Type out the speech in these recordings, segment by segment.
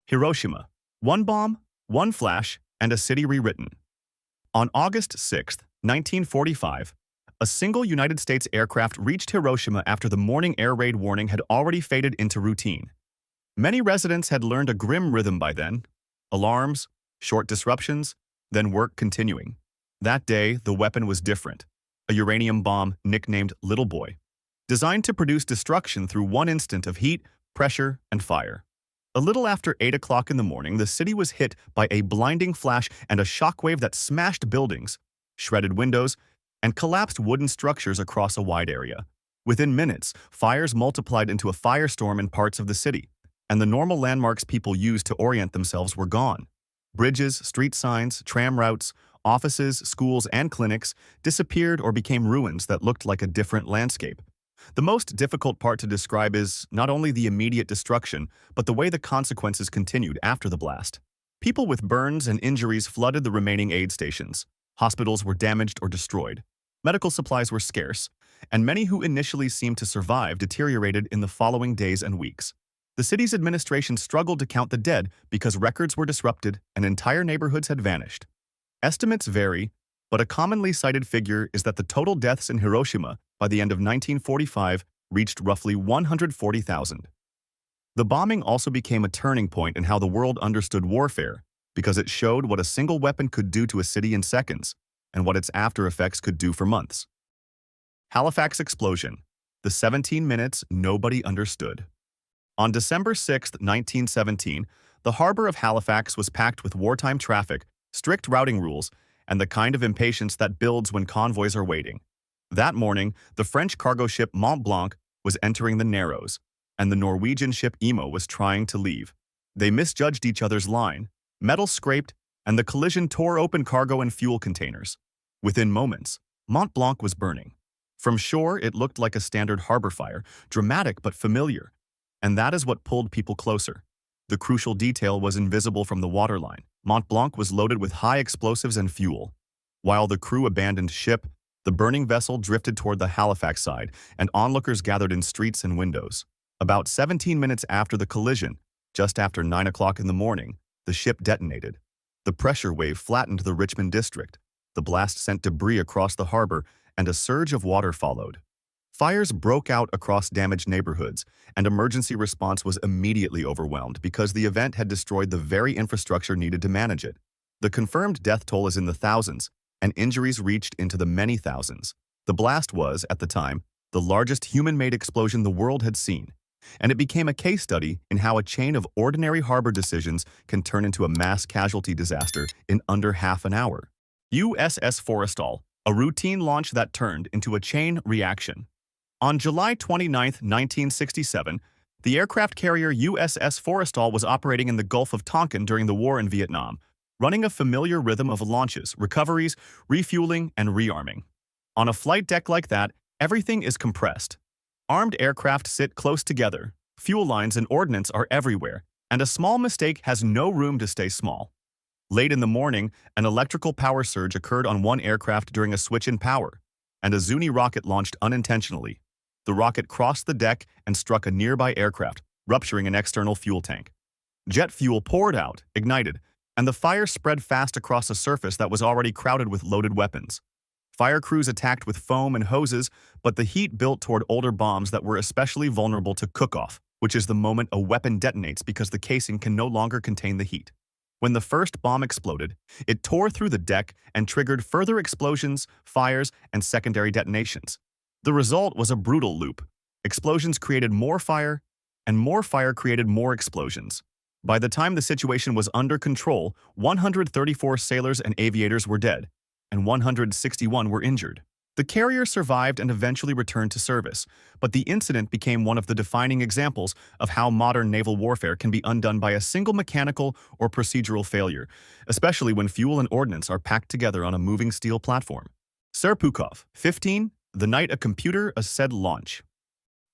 Hiroshima. One bomb, one flash, and a city rewritten. On August 6, 1945, a single United States aircraft reached Hiroshima after the morning air raid warning had already faded into routine. Many residents had learned a grim rhythm by then: alarms, short disruptions, then work continuing. That day, the weapon was different: a uranium bomb nicknamed Little Boy, designed to produce destruction through one instant of heat, pressure, and fire. A little after 8 o'clock in the morning, the city was hit by a blinding flash and a shockwave that smashed buildings, shredded windows, and collapsed wooden structures across a wide area. Within minutes, fires multiplied into a firestorm in parts of the city, and the normal landmarks people used to orient themselves were gone. Bridges, street signs, tram routes, offices, schools, and clinics disappeared or became ruins that looked like a different landscape. The most difficult part to describe is not only the immediate destruction, but the way the consequences continued after the blast. People with burns and injuries flooded the remaining aid stations. Hospitals were damaged or destroyed. Medical supplies were scarce, and many who initially seemed to survive deteriorated in the following days and weeks. The city's administration struggled to count the dead because records were disrupted and entire neighborhoods had vanished. Estimates vary, but a commonly cited figure is that the total deaths in Hiroshima by the end of 1945 reached roughly 140,000. The bombing also became a turning point in how the world understood warfare, because it showed what a single weapon could do to a city in seconds, and what its after effects could do for months. Halifax explosion. The 17 minutes nobody understood. On December 6, 1917, the harbor of Halifax was packed with wartime traffic, strict routing rules, and the kind of impatience that builds when convoys are waiting. That morning, the French cargo ship Mont Blanc was entering the Narrows, and the Norwegian ship Imo was trying to leave. They misjudged each other's line, metal scraped, and the collision tore open cargo and fuel containers. Within moments, Mont Blanc was burning. From shore, it looked like a standard harbor fire, dramatic but familiar, and that is what pulled people closer. The crucial detail was invisible from the waterline. Mont Blanc was loaded with high explosives and fuel. While the crew abandoned ship, the burning vessel drifted toward the Halifax side, and onlookers gathered in streets and windows. About 17 minutes after the collision, just after 9 o'clock in the morning, the ship detonated. The pressure wave flattened the Richmond district. The blast sent debris across the harbor, and a surge of water followed. Fires broke out across damaged neighborhoods, and emergency response was immediately overwhelmed because the event had destroyed the very infrastructure needed to manage it. The confirmed death toll is in the thousands, and injuries reached into the many thousands. The blast was, at the time, the largest human-made explosion the world had seen, and it became a case study in how a chain of ordinary harbor decisions can turn into a mass casualty disaster in under half an hour. USS Forrestal, a routine launch that turned into a chain reaction. On July 29, 1967, the aircraft carrier USS Forrestal was operating in the Gulf of Tonkin during the war in Vietnam, running a familiar rhythm of launches, recoveries, refueling, and rearming. On a flight deck like that, everything is compressed. Armed aircraft sit close together, fuel lines and ordnance are everywhere, and a small mistake has no room to stay small. Late in the morning, an electrical power surge occurred on one aircraft during a switch in power, and a Zuni rocket launched unintentionally. The rocket crossed the deck and struck a nearby aircraft, rupturing an external fuel tank. Jet fuel poured out, ignited, and the fire spread fast across a surface that was already crowded with loaded weapons. Fire crews attacked with foam and hoses, but the heat built toward older bombs that were especially vulnerable to cook-off, which is the moment a weapon detonates because the casing can no longer contain the heat. When the first bomb exploded, it tore through the deck and triggered further explosions, fires, and secondary detonations. The result was a brutal loop. Explosions created more fire, and more fire created more explosions. By the time the situation was under control, 134 sailors and aviators were dead, and 161 were injured. The carrier survived and eventually returned to service, but the incident became one of the defining examples of how modern naval warfare can be undone by a single mechanical or procedural failure, especially when fuel and ordnance are packed together on a moving steel platform. Serpukhov, 15, the night a computer said launch.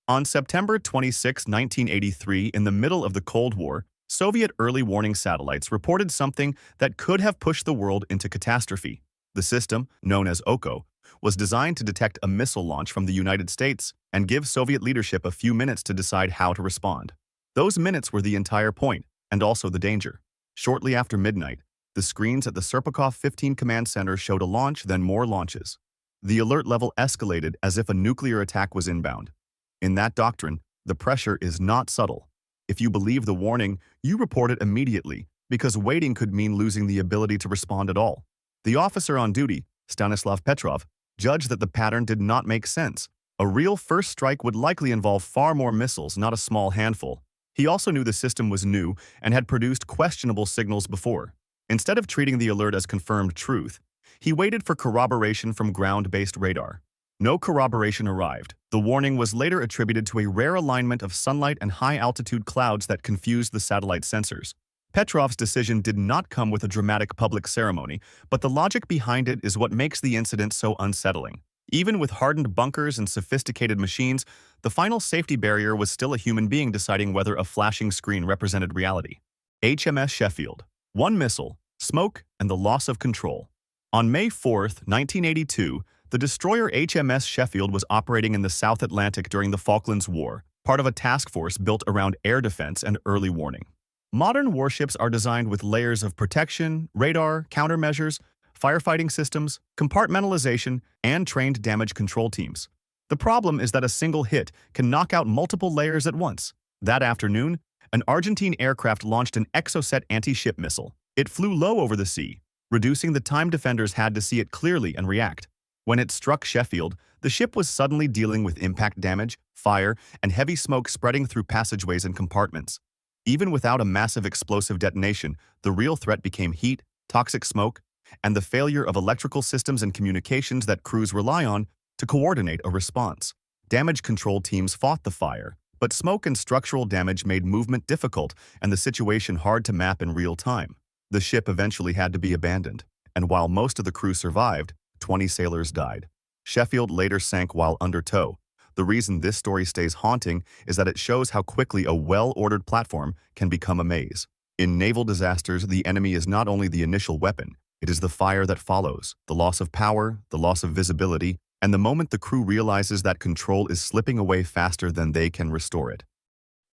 On September 26, 1983, in the middle of the Cold War, Soviet early warning satellites reported something that could have pushed the world into catastrophe. The system, known as OKO, was designed to detect a missile launch from the United States and give Soviet leadership a few minutes to decide how to respond. Those minutes were the entire point, and also the danger. Shortly after midnight, the screens at the Serpukhov 15 Command Center showed a launch, then more launches. The alert level escalated as if a nuclear attack was inbound. In that doctrine, the pressure is not subtle. If you believe the warning, you report it immediately, because waiting could mean losing the ability to respond at all. The officer on duty, Stanislav Petrov, judged that the pattern did not make sense. A real first strike would likely involve far more missiles, not a small handful. He also knew the system was new and had produced questionable signals before. Instead of treating the alert as confirmed truth, he waited for corroboration from ground-based radar. No corroboration arrived. The warning was later attributed to a rare alignment of sunlight and high-altitude clouds that confused the satellite sensors. Petrov's decision did not come with a dramatic public ceremony, but the logic behind it is what makes the incident so unsettling. Even with hardened bunkers and sophisticated machines, the final safety barrier was still a human being deciding whether a flashing screen represented reality. HMS Sheffield. One missile, smoke, and the loss of control. On May 4, 1982, the destroyer HMS Sheffield was operating in the South Atlantic during the Falklands War, part of a task force built around air defense and early warning. Modern warships are designed with layers of protection, radar, countermeasures, firefighting systems, compartmentalization, and trained damage control teams. The problem is that a single hit can knock out multiple layers at once. That afternoon, an Argentine aircraft launched an Exocet anti-ship missile. It flew low over the sea, reducing the time defenders had to see it clearly and react. When it struck Sheffield, the ship was suddenly dealing with impact damage, fire, and heavy smoke spreading through passageways and compartments. Even without a massive explosive detonation, the real threat became heat, toxic smoke, and the failure of electrical systems and communications that crews rely on to coordinate a response. Damage control teams fought the fire, but smoke and structural damage made movement difficult and the situation hard to map in real time. The ship eventually had to be abandoned, and while most of the crew survived, 20 sailors died. Sheffield later sank while under tow. The reason this story stays haunting is that it shows how quickly a well-ordered platform can become a maze. In naval disasters, the enemy is not only the initial weapon, it is the fire that follows, the loss of power, the loss of visibility, and the moment the crew realizes that control is slipping away faster than they can restore it.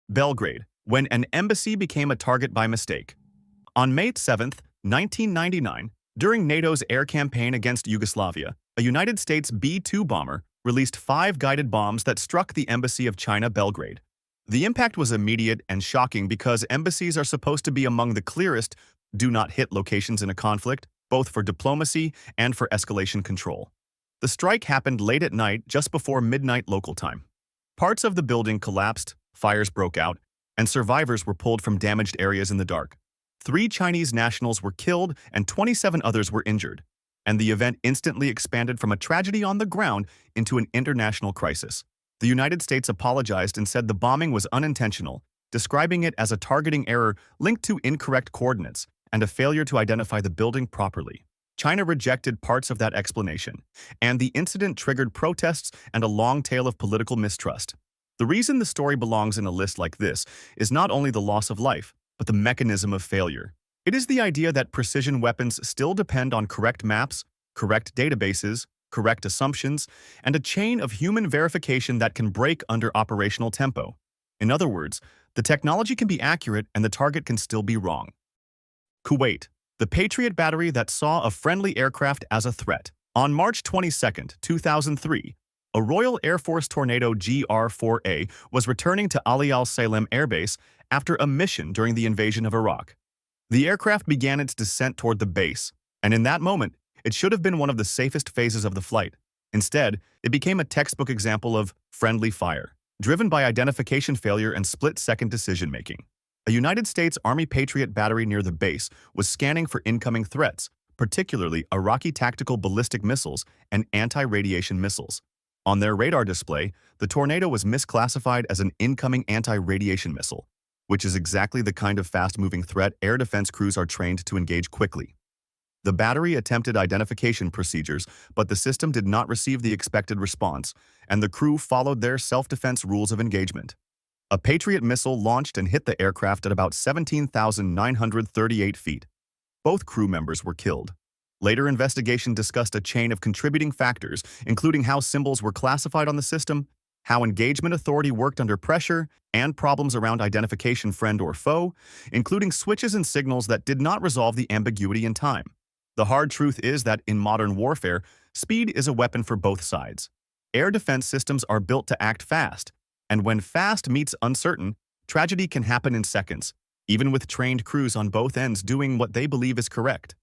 Belgrade, when an embassy became a target by mistake. On May 7, 1999, during NATO's air campaign against Yugoslavia, a United States B-2 bomber released 5 guided bombs that struck the embassy of China, Belgrade. The impact was immediate and shocking because embassies are supposed to be among the clearest do-not-hit locations in a conflict, both for diplomacy and for escalation control. The strike happened late at night, just before midnight local time. Parts of the building collapsed, fires broke out, and survivors were pulled from damaged areas in the dark. 3 Chinese nationals were killed and 27 others were injured, and the event instantly expanded from a tragedy on the ground into an international crisis. The United States apologized and said the bombing was unintentional, describing it as a targeting error linked to incorrect coordinates and a failure to identify the building properly. China rejected parts of that explanation, and the incident triggered protests and a long tail of political mistrust. The reason the story belongs in a list like this is not only the loss of life, but the mechanism of failure. It is the idea that precision weapons still depend on correct maps, correct databases, correct assumptions, and a chain of human verification that can break under operational tempo. In other words, the technology can be accurate and the target can still be wrong. Kuwait, the Patriot battery that saw a friendly aircraft as a threat. On March 22, 2003, a Royal Air Force Tornado GR-4A was returning to Ali al-Salem Air Base after a mission during the invasion of Iraq. The aircraft began its descent toward the base, and in that moment, it should have been one of the safest phases of the flight. Instead, it became a textbook example of friendly fire, driven by identification failure and split-second decision-making. A United States Army Patriot battery near the base was scanning for incoming threats, particularly Iraqi tactical ballistic missiles and anti-radiation missiles. On their radar display, the Tornado was misclassified as an incoming anti-radiation missile, which is exactly the kind of fast-moving threat air defense crews are trained to engage quickly. The battery attempted identification procedures, but the system did not receive the expected response, and the crew followed their self-defense rules of engagement. A Patriot missile launched and hit the aircraft at about 17,938 feet. Both crew members were killed. Later investigation discussed a chain of contributing factors, including how symbols were classified on the system, how engagement authority worked under pressure, and problems around identification friend or foe, including switches and signals that did not resolve the ambiguity in time. The hard truth is that in modern warfare, speed is a weapon for both sides. Air defense systems are built to act fast, and when fast meets uncertain, tragedy can happen in seconds, even with trained crews on both ends doing what they believe is correct.